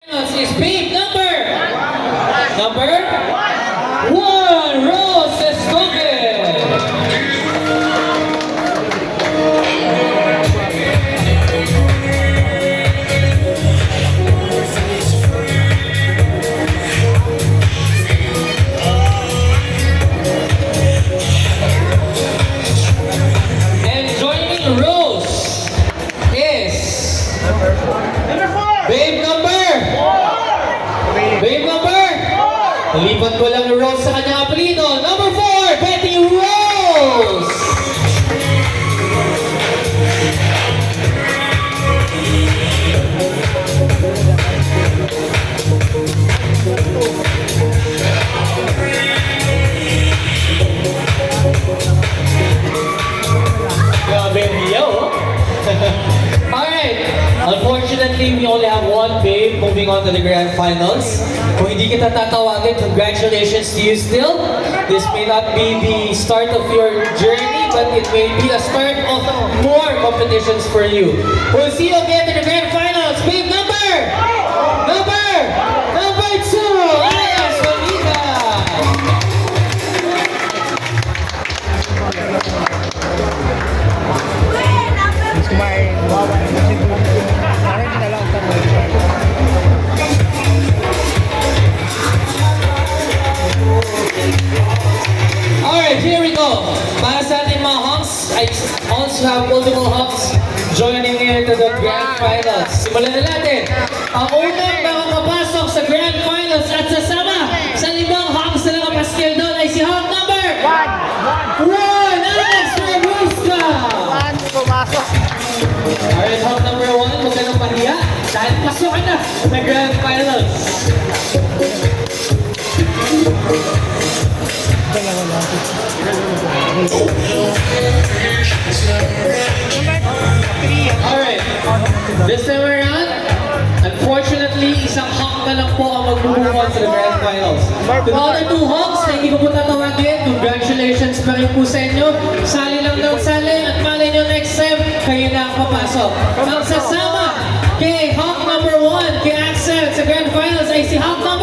Is babe number one, Rose Escobar. And joining Rose is babe number. Lipat ko lang yung Rose sa kanyang apelido. Number 4, Betty Rose. Grabe ang hiyaw, oh. Alright. Unfortunately, we only have one babe moving on to the grand finals. Kung hindi kita tatawagin, congratulations to you still. This may not be the start of your journey, but it may be the start of more competitions for you. We'll see you again in the grand finals. Babe number 2, Aya Solida. Alright, here we go. Para sa ating mga honks, I also have multiple honks joining here to the grand finals. Simulan na natin. Ang unang makakapasok sa grand finals at sasama sa 5 honks na nakapaskil doon ay si honk number 1, Alex Rebusca. Alright, honk number 1, huwag ka nang pahiya dahil pasukan na sa grand finals. Alright, this time around, unfortunately, isang honk na lang po ang magbubuhat sa grand finals. To the other 2 honks na hindi ko po tatawagin, congratulations pa rin po sa inyo. Sali lang ng sali at malay nyo next time, kayo na ang papasok. Ang sasama kay honk number 1, kay Axel sa grand finals ay si honk number